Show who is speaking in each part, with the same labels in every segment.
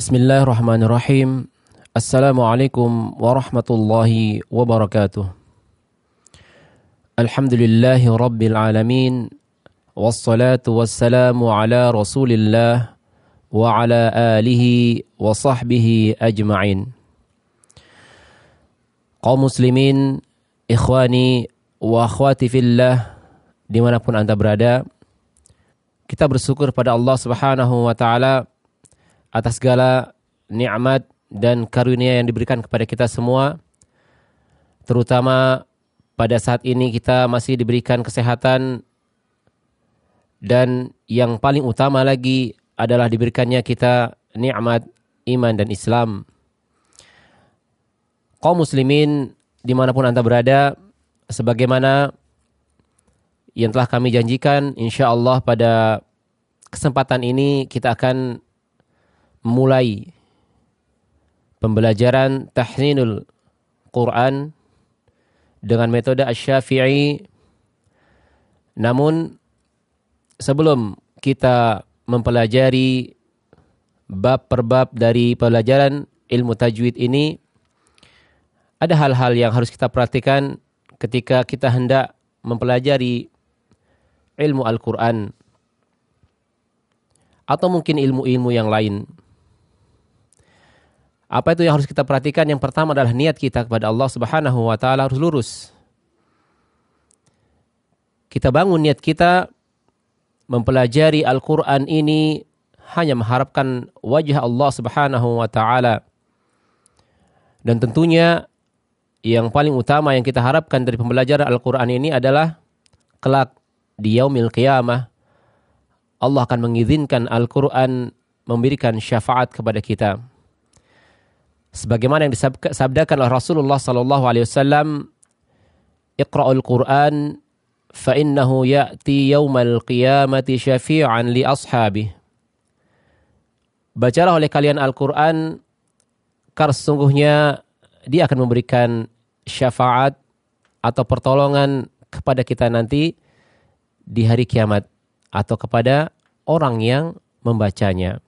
Speaker 1: Bismillahirrahmanirrahim. Assalamualaikum warahmatullahi wabarakatuh. Alhamdulillahi rabbil alamin. Wassalatu wassalamu ala rasulillah wa ala alihi wa sahbihi ajma'in. Kaum muslimin, ikhwani wa akhwati fillah, dimanapun anda berada, kita bersyukur pada Allah subhanahu wa ta'ala atas segala nikmat dan karunia yang diberikan kepada kita semua, terutama pada saat ini kita masih diberikan kesehatan, dan yang paling utama lagi adalah diberikannya kita nikmat iman dan Islam. Kaum muslimin dimanapun anda berada, sebagaimana yang telah kami janjikan, insyaallah pada kesempatan ini kita akan mulai pembelajaran tahsinul Quran dengan metode Asy-Syafi'i. Namun sebelum kita mempelajari bab per bab dari pelajaran ilmu tajwid ini, ada hal-hal yang harus kita perhatikan ketika kita hendak mempelajari ilmu Al-Quran atau mungkin ilmu-ilmu yang lain. Apa itu yang harus kita perhatikan? Yang pertama adalah niat kita kepada Allah Subhanahu wa taala harus lurus. Kita bangun niat kita mempelajari Al-Qur'an ini hanya mengharapkan wajah Allah Subhanahu wa taala. Dan tentunya yang paling utama yang kita harapkan dari pembelajaran Al-Qur'an ini adalah kelak di yaumil qiyamah Allah akan mengizinkan Al-Qur'an memberikan syafaat kepada kita. Sebagaimana yang disabdakan oleh Rasulullah sallallahu alaihi wasallam, "Iqra'ul Qur'an fa innahu ya'ti yaumal qiyamati syafi'an li ashabihi." Bacalah oleh kalian Al-Qur'an, karena sesungguhnya dia akan memberikan syafaat atau pertolongan kepada kita nanti di hari kiamat atau kepada orang yang membacanya.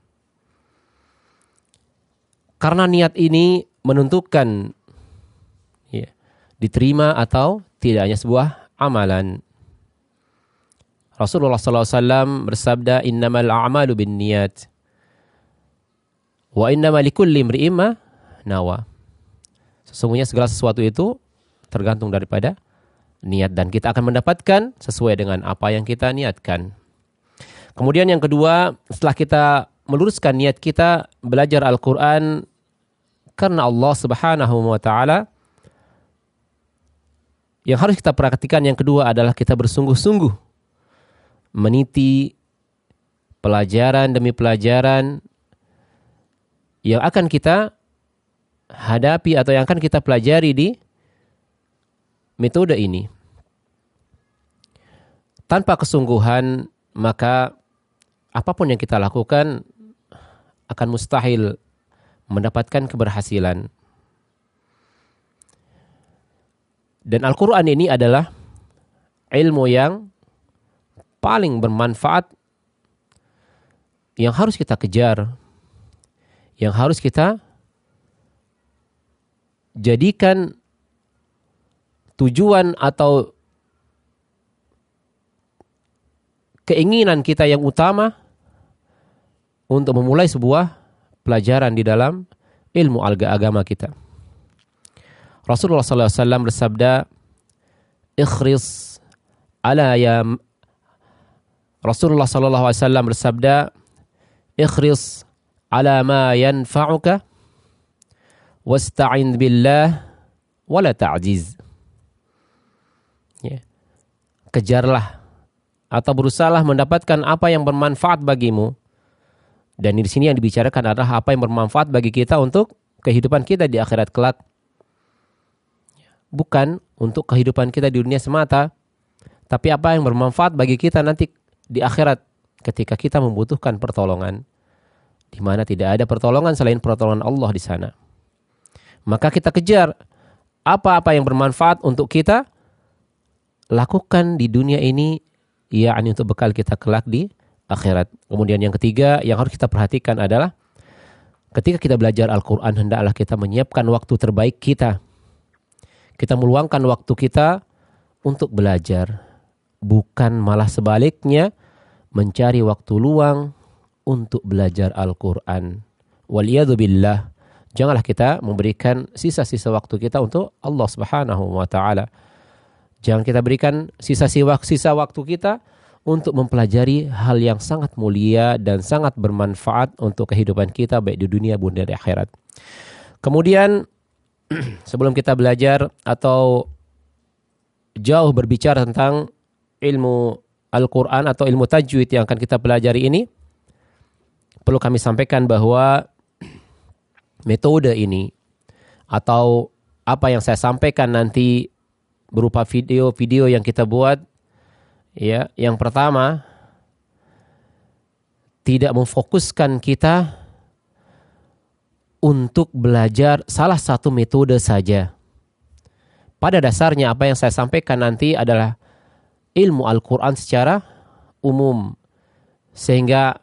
Speaker 1: Karena niat ini menentukan diterima atau tidaknya sebuah amalan. Rasulullah SAW bersabda, "Innamal a'malu binniyat wa innama likulli imri'in ma nawa." Sesungguhnya segala sesuatu itu tergantung daripada niat, dan kita akan mendapatkan sesuai dengan apa yang kita niatkan. Kemudian yang kedua, setelah kita meluruskan niat kita belajar Al-Quran karena Allah Subhanahu wa ta'ala, yang harus kita perhatikan yang kedua adalah kita bersungguh-sungguh meniti pelajaran demi pelajaran yang akan kita hadapi atau yang akan kita pelajari di metode ini. Tanpa kesungguhan, maka apapun yang kita lakukan akan mustahil mendapatkan keberhasilan. Dan Al-Quran ini adalah ilmu yang paling bermanfaat yang harus kita kejar, yang harus kita jadikan tujuan atau keinginan kita yang utama untuk memulai sebuah pelajaran di dalam ilmu agama kita. Rasulullah SAW bersabda, "Ikhris ala ya." Rasulullah SAW bersabda, "Ikhris ala ma yanfa'uka wasta'in billah wala ta'jiz." Kejarlah atau berusahalah mendapatkan apa yang bermanfaat bagimu. Dan di sini yang dibicarakan adalah apa yang bermanfaat bagi kita untuk kehidupan kita di akhirat kelak. Bukan untuk kehidupan kita di dunia semata, tapi apa yang bermanfaat bagi kita nanti di akhirat ketika kita membutuhkan pertolongan, di mana tidak ada pertolongan selain pertolongan Allah di sana. Maka kita kejar apa-apa yang bermanfaat untuk kita lakukan di dunia ini, yakni untuk bekal kita kelak di akhirat. Kemudian yang ketiga yang harus kita perhatikan adalah Ketika kita belajar Al-Quran, hendaklah kita menyiapkan waktu terbaik kita. Kita meluangkan waktu kita untuk belajar. Bukan malah sebaliknya, mencari waktu luang untuk belajar Al-Quran. Waliyadzubillah. Janganlah kita memberikan sisa-sisa waktu kita untuk Allah Subhanahu wa Ta'ala. Jangan kita berikan sisa waktu kita untuk mempelajari hal yang sangat mulia dan sangat bermanfaat untuk kehidupan kita baik di dunia maupun di akhirat. Kemudian sebelum kita belajar atau jauh berbicara tentang ilmu Al-Quran atau ilmu tajwid yang akan kita pelajari ini, perlu kami sampaikan bahwa metode ini atau apa yang saya sampaikan nanti berupa video-video yang kita buat, ya, yang pertama tidak memfokuskan kita untuk belajar salah satu metode saja. Pada dasarnya apa yang saya sampaikan nanti adalah ilmu Al-Quran secara umum, sehingga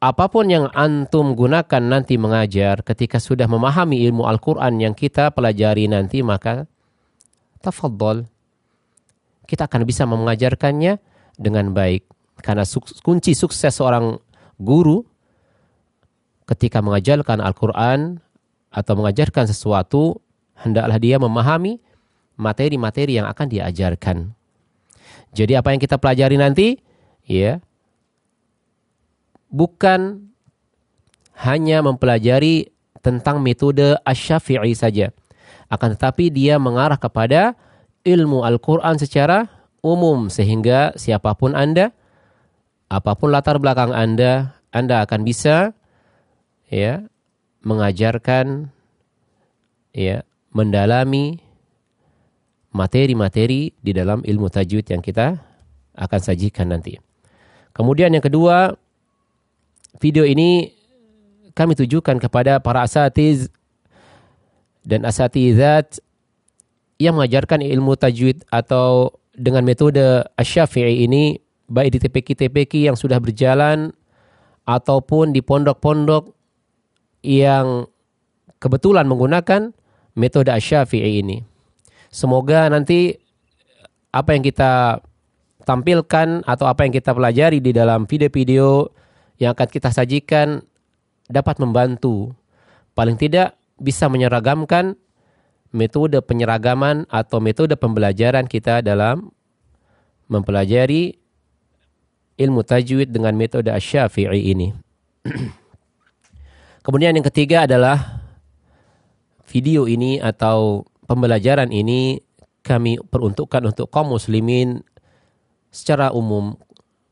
Speaker 1: apapun yang antum gunakan nanti mengajar, ketika sudah memahami ilmu Al-Quran yang kita pelajari nanti, maka tafadhol, kita akan bisa mengajarkannya dengan baik. Karena kunci sukses seorang guru ketika mengajarkan Al-Quran atau mengajarkan sesuatu, hendaklah dia memahami materi-materi yang akan diajarkan. Jadi apa yang kita pelajari nanti, ya, bukan hanya mempelajari tentang metode Asy-Syafi'i saja, akan tetapi dia mengarah kepada ilmu Al-Quran secara umum, sehingga siapapun Anda, apapun latar belakang Anda akan bisa, ya, mengajarkan, ya, mendalami materi-materi di dalam ilmu tajwid yang kita akan sajikan nanti. Kemudian yang kedua, video ini kami tujukan kepada para asatiz dan asatizat yang mengajarkan ilmu tajwid atau dengan metode Asy-Syafi'i ini, baik di TPQ-TPQ yang sudah berjalan ataupun di pondok-pondok yang kebetulan menggunakan metode Asy-Syafi'i ini. Semoga nanti apa yang kita tampilkan atau apa yang kita pelajari di dalam video-video yang akan kita sajikan dapat membantu, paling tidak bisa menyeragamkan metode penyeragaman atau metode pembelajaran kita dalam mempelajari ilmu tajwid dengan metode Asy-Syafi'i ini. Kemudian yang ketiga adalah video ini atau pembelajaran ini kami peruntukkan untuk kaum muslimin secara umum,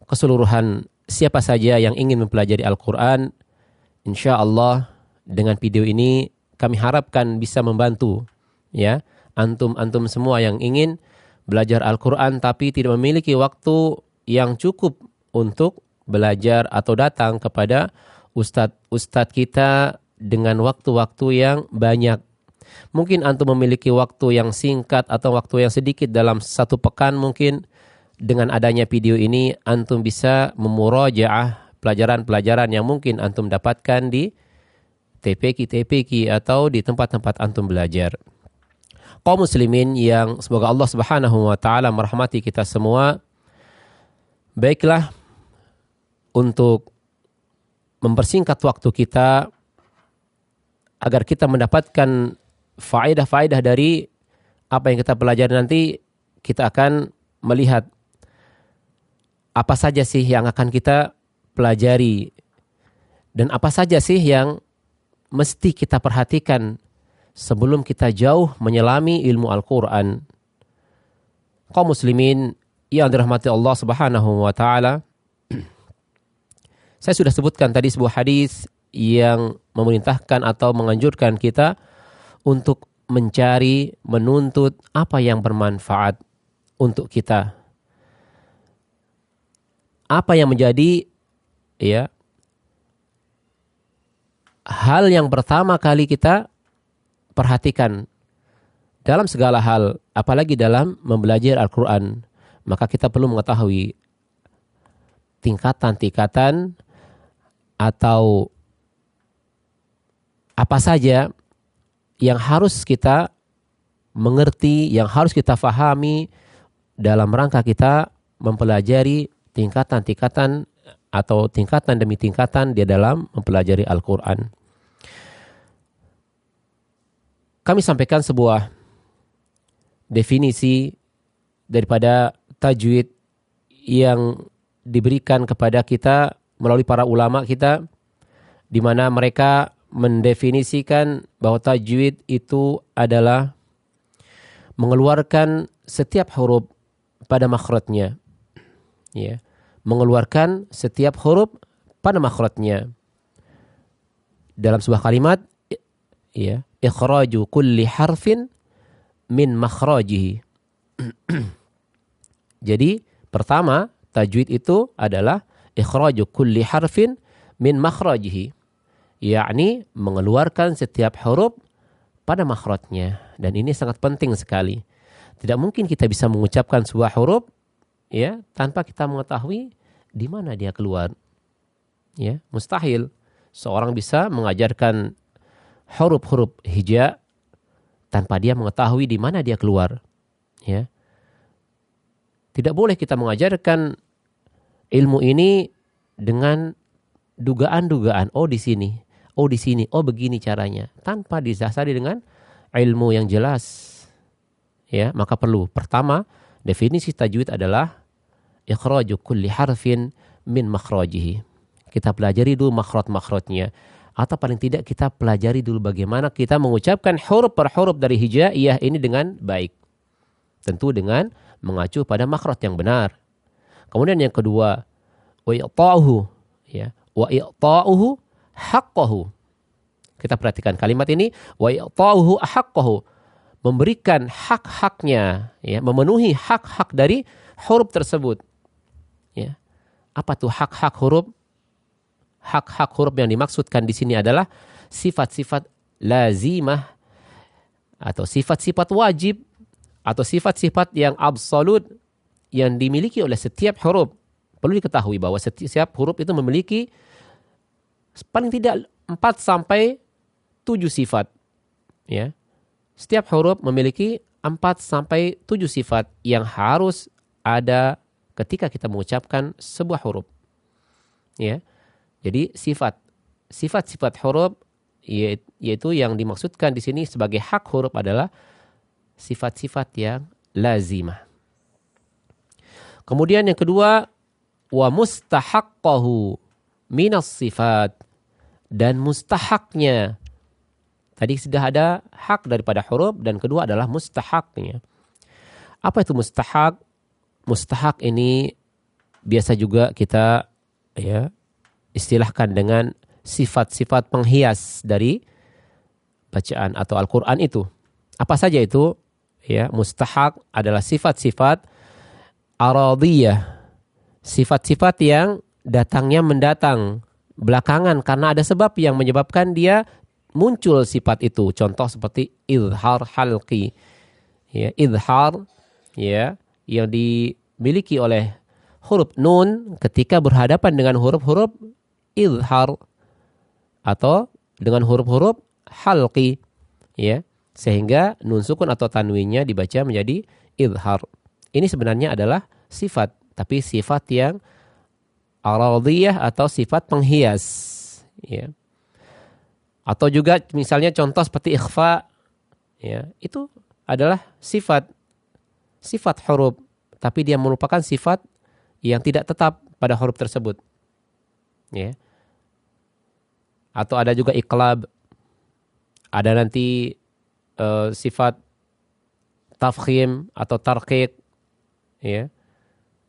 Speaker 1: keseluruhan siapa saja yang ingin mempelajari Al-Quran. Insya Allah dengan video ini kami harapkan bisa membantu, ya, antum semua yang ingin belajar Al-Quran tapi tidak memiliki waktu yang cukup untuk belajar atau datang kepada ustadz kita dengan waktu-waktu yang banyak. Mungkin antum memiliki waktu yang singkat atau waktu yang sedikit dalam satu pekan. Mungkin dengan adanya video ini antum bisa memurajaah pelajaran-pelajaran yang mungkin antum dapatkan di TPQ atau di tempat-tempat antum belajar. Kaum muslimin yang semoga Allah Subhanahu wa Ta'ala merahmati kita semua, baiklah untuk mempersingkat waktu kita agar kita mendapatkan faedah-faedah dari apa yang kita pelajari nanti, kita akan melihat apa saja sih yang akan kita pelajari dan apa saja sih yang mesti kita perhatikan sebelum kita jauh menyelami ilmu Al-Quran. Kaum muslimin yang dirahmati Allah Subhanahu wa Ta'ala, saya sudah sebutkan tadi sebuah hadis yang memerintahkan atau menganjurkan kita untuk mencari, menuntut apa yang bermanfaat untuk kita. Apa yang menjadi, ya, hal yang pertama kali kita perhatikan dalam segala hal, apalagi dalam mempelajari Al-Quran, maka kita perlu mengetahui tingkatan-tingkatan atau apa saja yang harus kita mengerti, yang harus kita fahami dalam rangka kita mempelajari tingkatan-tingkatan atau tingkatan demi tingkatan di dalam mempelajari Al-Quran. Kami sampaikan sebuah definisi daripada tajwid yang diberikan kepada kita melalui para ulama kita, di mana mereka mendefinisikan bahwa tajwid itu adalah mengeluarkan setiap huruf pada makhrajnya, ya, mengeluarkan setiap huruf pada makhrajnya dalam sebuah kalimat, ya, ikhraju kulli harfin min makhrajihi. Jadi pertama, tajwid itu adalah ikhraju kulli harfin min makhrajihi, yakni mengeluarkan setiap huruf pada makhrajnya. Dan ini sangat penting sekali. Tidak mungkin kita bisa mengucapkan sebuah huruf, ya, tanpa kita mengetahui di mana dia keluar. Ya, mustahil seorang bisa mengajarkan huruf-huruf hija tanpa dia mengetahui di mana dia keluar. Ya. Tidak boleh kita mengajarkan ilmu ini dengan dugaan-dugaan, oh di sini, oh di sini, oh begini caranya, tanpa didasari dengan ilmu yang jelas. Ya, maka perlu pertama, definisi tajwid adalah ikhraju kulli harfin min makhrajihi. Kita pelajari dulu makhraj-makhrajnya, atau paling tidak kita pelajari dulu bagaimana kita mengucapkan huruf per huruf dari hijaiyah ini dengan baik. Tentu dengan mengacu pada makhraj yang benar. Kemudian yang kedua, wa i'ta'uhu, ya, wa i'ta'uhu haqqahu. Kita perhatikan kalimat ini, wa i'ta'uhu haqqahu, memberikan hak-haknya, ya, memenuhi hak-hak dari huruf tersebut. Ya. Apa tuh hak-hak huruf? Hak-hak huruf yang dimaksudkan di sini adalah sifat-sifat lazimah atau sifat-sifat wajib atau sifat-sifat yang absolut yang dimiliki oleh setiap huruf. Perlu diketahui bahwa setiap huruf itu memiliki paling tidak 4 sampai 7 sifat. Ya. Setiap huruf memiliki 4 sampai 7 sifat yang harus ada ketika kita mengucapkan sebuah huruf. Ya. Jadi sifat-sifat huruf yaitu yang dimaksudkan di sini sebagai hak huruf adalah sifat-sifat yang lazimah. Kemudian yang kedua, wa mustahaqqahu minas sifat, dan mustahaknya. Tadi sudah ada hak daripada huruf, dan kedua adalah mustahaknya. Apa itu mustahak? Mustahak ini biasa juga kita, ya, istilahkan dengan sifat-sifat penghias dari bacaan atau Al-Quran itu. Apa saja itu? Ya, mustahak adalah sifat-sifat aradiyah, sifat-sifat yang datangnya mendatang belakangan karena ada sebab yang menyebabkan dia muncul sifat itu. Contoh seperti izhar halqi, ya, izhar, ya, yang dimiliki oleh huruf nun ketika berhadapan dengan huruf-huruf izhar atau dengan huruf-huruf halqi, ya, sehingga nun sukun atau tanwinnya dibaca menjadi izhar. Ini sebenarnya adalah sifat, tapi sifat yang aradiyah atau sifat penghias, ya. Atau juga misalnya contoh seperti ikhfa, ya, itu adalah sifat huruf, tapi dia merupakan sifat yang tidak tetap pada huruf tersebut. Ya. Atau ada juga iqlab, ada nanti sifat tafkhim atau tarqiq, ya.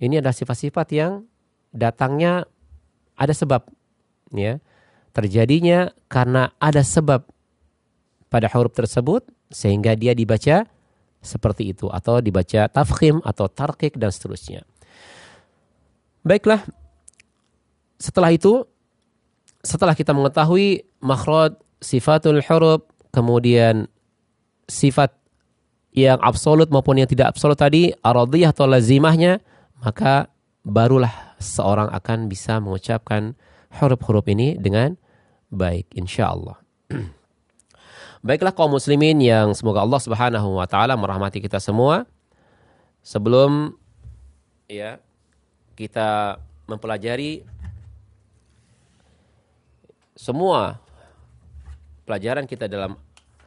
Speaker 1: Ini adalah sifat-sifat yang datangnya ada sebab, ya. Terjadinya karena ada sebab pada huruf tersebut sehingga dia dibaca seperti itu, atau dibaca tafkhim atau tarqiq dan seterusnya. Baiklah, setelah itu, setelah kita mengetahui makhraj, sifatul huruf, kemudian sifat yang absolut maupun yang tidak absolut tadi, aradiyah atau lazimahnya, maka barulah seorang akan bisa mengucapkan huruf-huruf ini dengan baik, insya Allah. Baiklah kaum muslimin yang semoga Allah Subhanahu wa taala merahmati kita semua. Sebelum kita mempelajari semua pelajaran kita dalam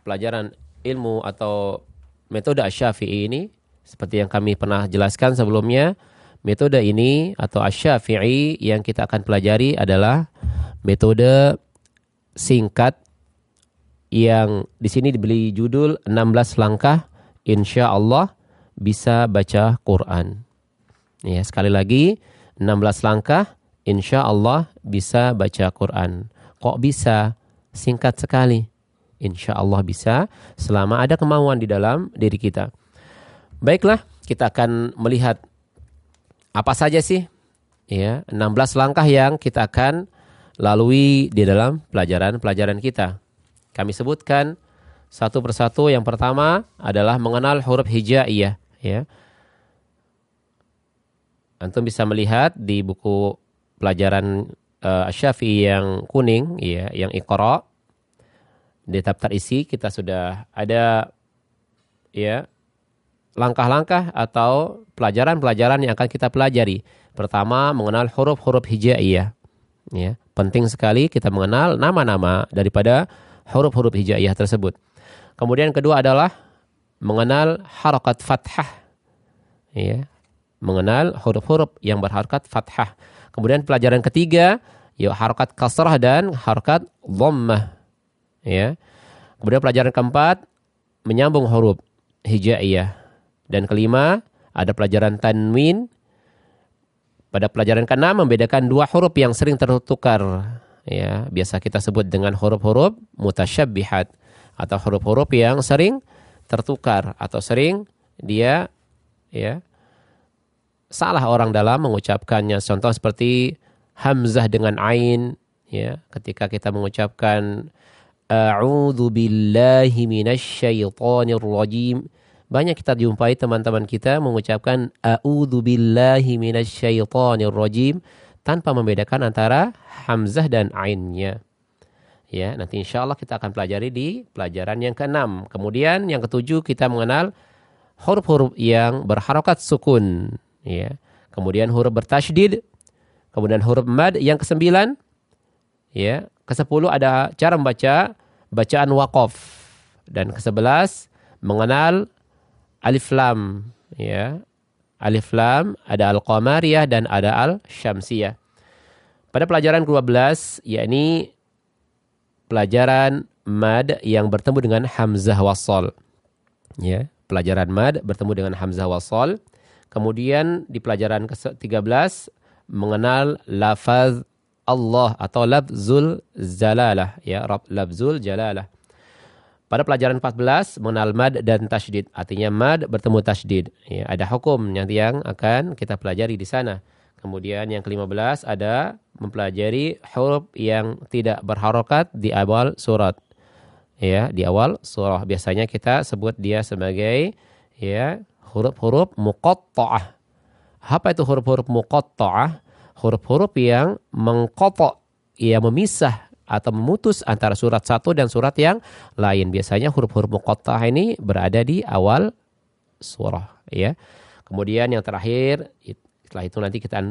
Speaker 1: pelajaran ilmu atau metode Asy-Syafi'i ini, seperti yang kami pernah jelaskan sebelumnya, metode ini atau Asy-Syafi'i yang kita akan pelajari adalah metode singkat yang di sini diberi judul 16 langkah insya Allah bisa baca Quran. Ya, sekali lagi 16 langkah insya Allah bisa baca Quran. Kok bisa? Singkat sekali. Insya Allah bisa selama ada kemauan di dalam diri kita. Baiklah, kita akan melihat apa saja sih 16 langkah yang kita akan lalui di dalam pelajaran-pelajaran kita. Kami sebutkan satu persatu. Yang pertama adalah mengenal huruf hijaiyah. Ya. Antum bisa melihat di buku pelajaran Asy-Syafi'i yang kuning, ya, yang Iqra. Di daftar isi kita sudah ada langkah-langkah atau pelajaran-pelajaran yang akan kita pelajari. Pertama, mengenal huruf-huruf hijaiyah. Ya, penting sekali kita mengenal nama-nama daripada huruf-huruf hijaiyah tersebut. Kemudian kedua adalah mengenal harakat fathah. Ya, mengenal huruf-huruf yang berharakat fathah. Kemudian pelajaran ketiga, harakat kasrah dan harakat dhammah. Ya. Kemudian pelajaran keempat, menyambung huruf hijaiyah. Dan kelima, ada pelajaran tanwin. Pada pelajaran keenam, membedakan dua huruf yang sering tertukar. Ya, biasa kita sebut dengan huruf-huruf mutasyabbihat atau huruf-huruf yang sering tertukar atau sering dia salah orang dalam mengucapkannya. Contoh seperti hamzah dengan ain, ya, ketika kita mengucapkan a'udzu billahi minasyaitonir rajim, banyak kita jumpai teman-teman kita mengucapkan a'udzu billahi minasyaitonir rajim tanpa membedakan antara hamzah dan ainnya. Ya, nanti insyaallah kita akan pelajari di pelajaran yang ke-6. Kemudian yang ke-7 kita mengenal huruf-huruf yang berharokat sukun, ya. Kemudian huruf bertasydid, kemudian huruf mad. Yang ke-9, ya, ke-10 ada cara membaca bacaan waqaf, dan ke-11 mengenal alif lam, ya. Alif lam, ada al-qamariyah dan ada al-syamsiyah. Pada pelajaran ke-12, yakni pelajaran mad yang bertemu dengan hamzah wasal. Ya, pelajaran mad bertemu dengan hamzah wasal. Kemudian di pelajaran ke-13 mengenal lafaz Allah atau lafzul jalalah, ya, lafzul jalalah. Pada pelajaran 14 mengenal mad dan tasydid, artinya mad bertemu tasydid. Ya, ada hukum yang akan kita pelajari di sana. Kemudian yang ke-15 ada mempelajari huruf yang tidak berharokat di awal surat. Ya, di awal surah biasanya kita sebut dia sebagai, ya, huruf-huruf muqatta'ah. Apa itu huruf-huruf muqatta'ah? Huruf-huruf yang mengqata', yang memisah atau memutus antara surat satu dan surat yang lain. Biasanya huruf-huruf muqatta'ah ini berada di awal surah, ya. Kemudian yang terakhir, setelah itu nanti kita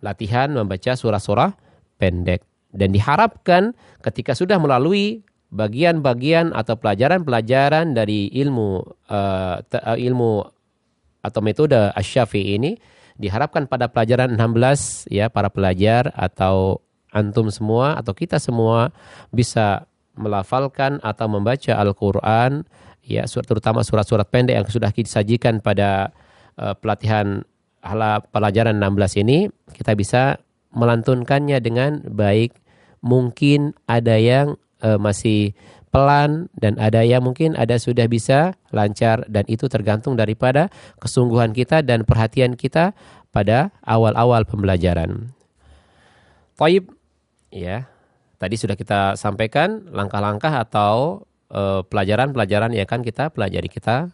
Speaker 1: latihan membaca surah-surah pendek. Dan diharapkan ketika sudah melalui bagian-bagian atau pelajaran-pelajaran dari ilmu atau metode Asy-Syafi'i ini, diharapkan pada pelajaran 16, ya, para pelajar atau antum semua atau kita semua bisa melafalkan atau membaca Al-Quran, ya, terutama surat-surat pendek yang sudah disajikan pada pelatihan pelajaran 16 ini, kita bisa melantunkannya dengan baik. Mungkin ada yang masih pelan dan ada yang mungkin sudah bisa lancar, dan itu tergantung daripada kesungguhan kita dan perhatian kita pada awal-awal pembelajaran. Taib, ya, tadi sudah kita sampaikan langkah-langkah atau pelajaran-pelajaran yang akan kita pelajari. Kita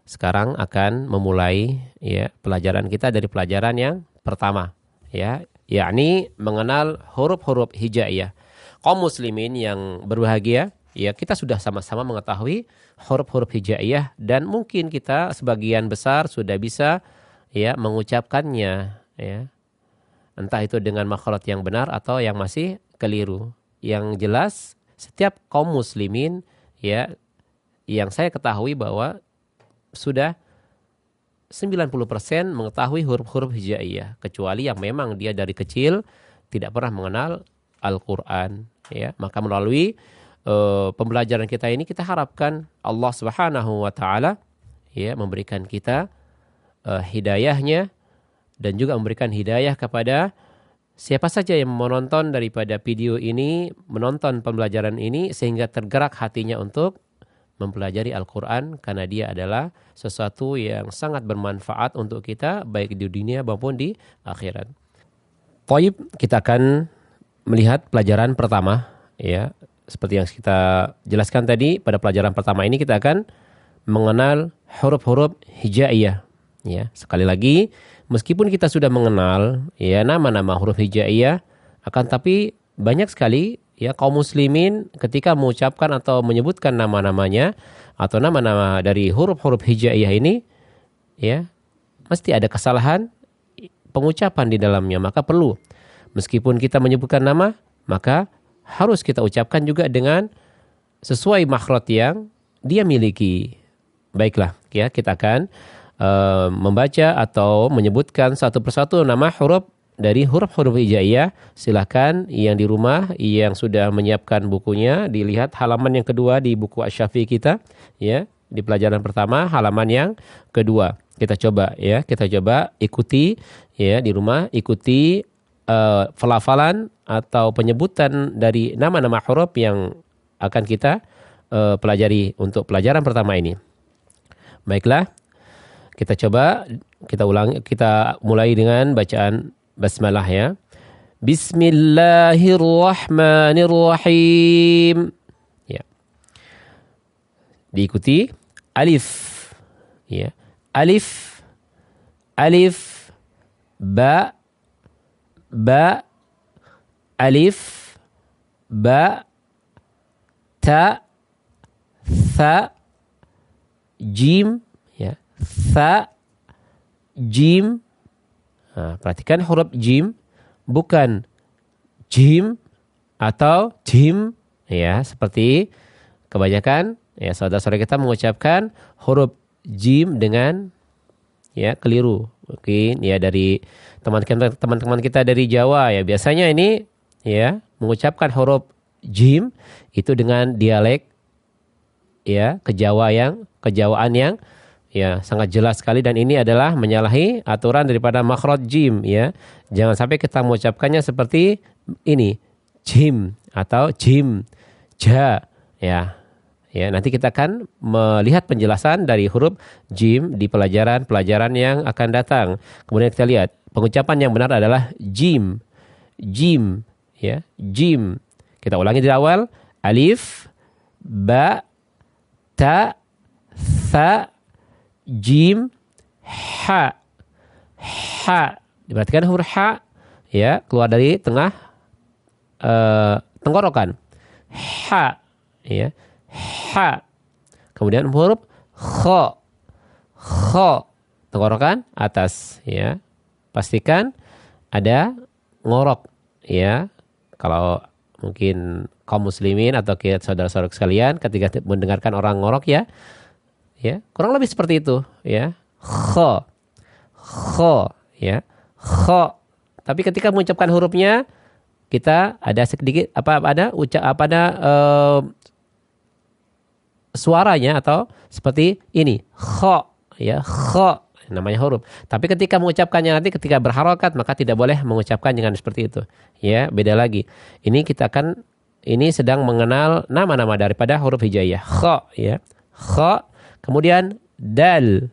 Speaker 1: sekarang akan memulai, ya, pelajaran kita dari pelajaran yang pertama, ya, yakni mengenal huruf-huruf hijaiyah. Kaum muslimin yang berbahagia, ya kita sudah sama-sama mengetahui huruf-huruf hijaiyah dan mungkin kita sebagian besar sudah bisa ya mengucapkannya ya. Entah itu dengan makhraj yang benar atau yang masih keliru. Yang jelas setiap kaum muslimin ya yang saya ketahui bahwa sudah 90% mengetahui huruf-huruf hijaiyah kecuali yang memang dia dari kecil tidak pernah mengenal Al-Qur'an ya. Maka melalui pembelajaran kita ini kita harapkan Allah Subhanahu wa taala ya memberikan kita hidayahnya dan juga memberikan hidayah kepada siapa saja yang menonton daripada video ini, menonton pembelajaran ini sehingga tergerak hatinya untuk mempelajari Al-Quran karena dia adalah sesuatu yang sangat bermanfaat untuk kita baik di dunia maupun di akhirat. Baik, kita akan melihat pelajaran pertama ya. Seperti yang kita jelaskan tadi, pada pelajaran pertama ini kita akan mengenal huruf-huruf hijaiyah ya. Sekali lagi, meskipun kita sudah mengenal ya nama-nama huruf hijaiyah, akan tapi banyak sekali ya kaum muslimin ketika mengucapkan atau menyebutkan nama-namanya atau nama-nama dari huruf-huruf hijaiyah ini ya mesti ada kesalahan pengucapan di dalamnya. Maka perlu meskipun kita menyebutkan nama, maka harus kita ucapkan juga dengan sesuai makhraj yang dia miliki. Baiklah ya, kita akan membaca atau menyebutkan satu persatu nama huruf dari huruf-huruf hijaiyah. Silahkan yang di rumah yang sudah menyiapkan bukunya dilihat halaman yang kedua di buku Asy-Syafi'i kita ya, di pelajaran pertama halaman yang kedua. Kita coba ikuti ya di rumah, ikuti pelafalan atau penyebutan dari nama-nama huruf yang akan kita pelajari untuk pelajaran pertama ini. Baiklah, kita coba, kita mulai dengan bacaan basmalah ya. Bismillahirrahmanirrahim. Ya. Diikuti alif. Ya. Alif, alif, ba, ba, alif, ba, ta, tha, jim, ya, tha, jim. Nah, perhatikan huruf jim bukan jim atau jim, ya, seperti kebanyakan ya saudara-saudara kita mengucapkan huruf jim dengan ya keliru. Mungkin ya dari teman-teman kita dari Jawa ya biasanya ini ya mengucapkan huruf jim itu dengan dialek ya kejawaan yang ya sangat jelas sekali, dan ini adalah menyalahi aturan daripada makhraj jim ya. Jangan sampai kita mengucapkannya seperti ini, jim atau jim, ja ya. Ya, nanti kita akan melihat penjelasan dari huruf jim di pelajaran yang akan datang. Kemudian kita lihat pengucapan yang benar adalah jim. Jim ya, jim. Kita ulangi di awal, alif, ba, ta, tha, jim, ha. Ha. Diperhatikan huruf ha ya, keluar dari tengah tenggorokan. Ha ya. Ha. Kemudian huruf kha. Kha. Tenggorokan atas ya. Pastikan ada ngorok ya. Kalau mungkin kaum muslimin atau kita saudara-saudara sekalian ketika mendengarkan orang ngorok ya. Ya, kurang lebih seperti itu ya. Kha. Kha ya. Kha. Tapi ketika mengucapkan hurufnya kita ada sedikit suaranya atau seperti ini, kha ya, kha namanya huruf. Tapi ketika mengucapkannya nanti ketika berharokat maka tidak boleh mengucapkan dengan seperti itu. Ya, beda lagi. Ini sedang mengenal nama-nama daripada huruf hijaiyah. Kha ya. Kha, kemudian dal.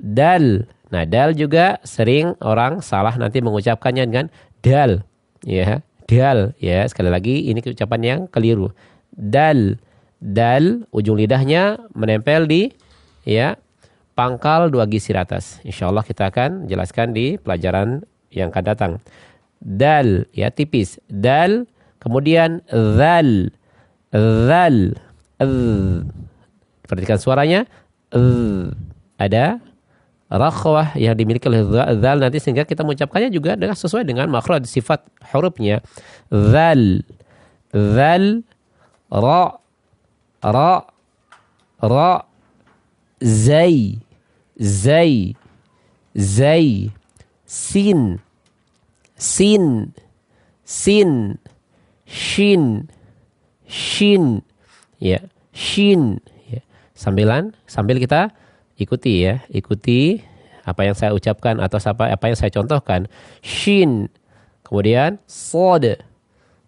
Speaker 1: Dal. Nah, dal juga sering orang salah nanti mengucapkannya dengan dal. Ya, dal ya. Sekali lagi ini ucapan yang keliru. Dal. Dal, ujung lidahnya menempel di ya pangkal 2 gisir atas. Insyaallah kita akan jelaskan di pelajaran yang akan datang. Dal ya tipis. Dal, kemudian zal. Dzal. Perhatikan suaranya. Ada rakhwah yang dimiliki oleh dzal nanti sehingga kita mengucapkannya juga dengan sesuai dengan makhraj sifat hurufnya. Dzal, dzal, ra, ra, ra, zai, zai, zai, sin, sin, sin, shin, shin, ya, shin, ya. Sambil kita ikuti ya, ikuti apa yang saya ucapkan atau apa yang saya contohkan. Shin, kemudian sod,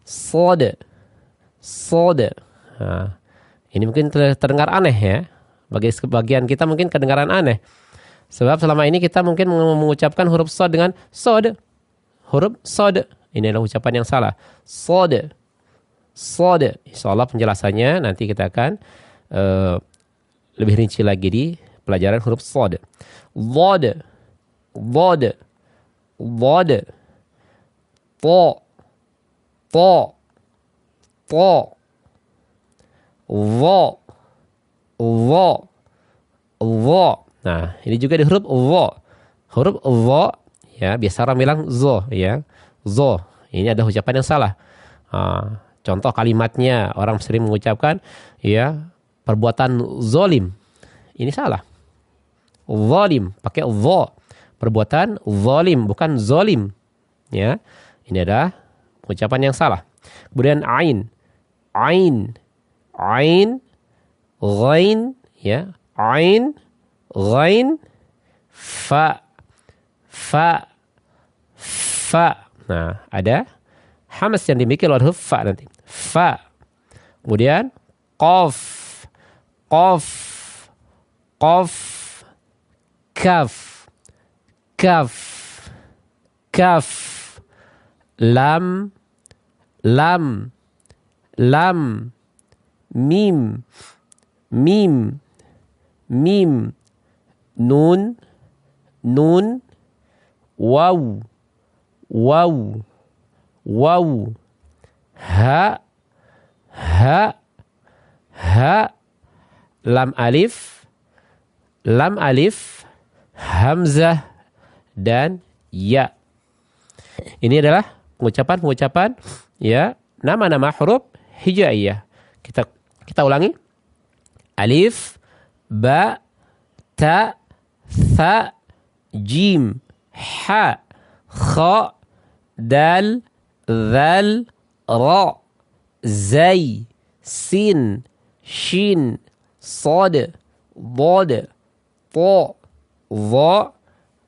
Speaker 1: sod, sod. Nah, ini mungkin terdengar aneh ya. Bagi sebagian kita mungkin kedengaran aneh. Sebab selama ini kita mungkin mengucapkan huruf sod dengan sod. Huruf sod. Ini adalah ucapan yang salah. Sod. Sod. Insyaallah penjelasannya nanti kita akan lebih rinci lagi di pelajaran huruf sod. Dhad. Dhad. Dhad. Ta. Ta. Ta. Dha. Dha. Dha. Nah, ini juga di huruf dha. Huruf dha ya, biasa orang bilang zo ya. Zo. Ini ada ucapan yang salah. Contoh kalimatnya orang sering mengucapkan ya, perbuatan zolim. Ini salah. Zalim pakai dha. Perbuatan zalim bukan zolim. Ya. Ini adalah ucapan yang salah. Kemudian ain. Ain. Ain. Ghain, ya. Ain. Ghain. Fa. Fa. Fa. Nah, ada hamas yang dimiliki oleh huruf fa nanti. Fa. Kemudian qaf. Qaf. Qaf. Kaf. Kaf. Kaf. Lam. Lam. Lam. Mim. Mim. Mim. Nun. Nun. Waw. Waw. Waw. Ha. Ha. Ha. Lam alif. Lam alif. Hamzah. Dan ya. Ini adalah pengucapan ya, nama-nama huruf hijaiyah. Kita ulangi. Alif, ba, ta, tha, jim, ha, kha, dal, zal, ra, zai, sin, shin, sad, dad, ta, dha,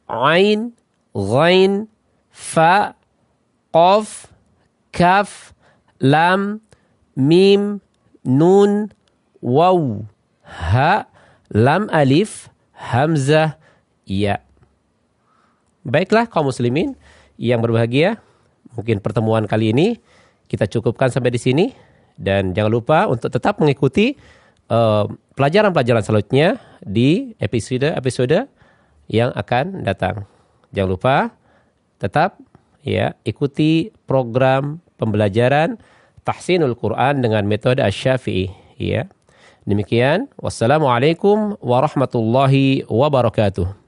Speaker 1: ain, ghain, fa, qaf, kaf, lam, mim, nun, waw, ha, lam alif, hamzah, ya. Baiklah kaum muslimin yang berbahagia, mungkin pertemuan kali ini kita cukupkan sampai di sini dan jangan lupa untuk tetap mengikuti pelajaran-pelajaran selanjutnya di episode yang akan datang. Jangan lupa tetap ya ikuti program pembelajaran Tahsinul Quran dengan metode Asy-Syafi'i ya. Demikian, wassalamualaikum warahmatullahi wabarakatuh.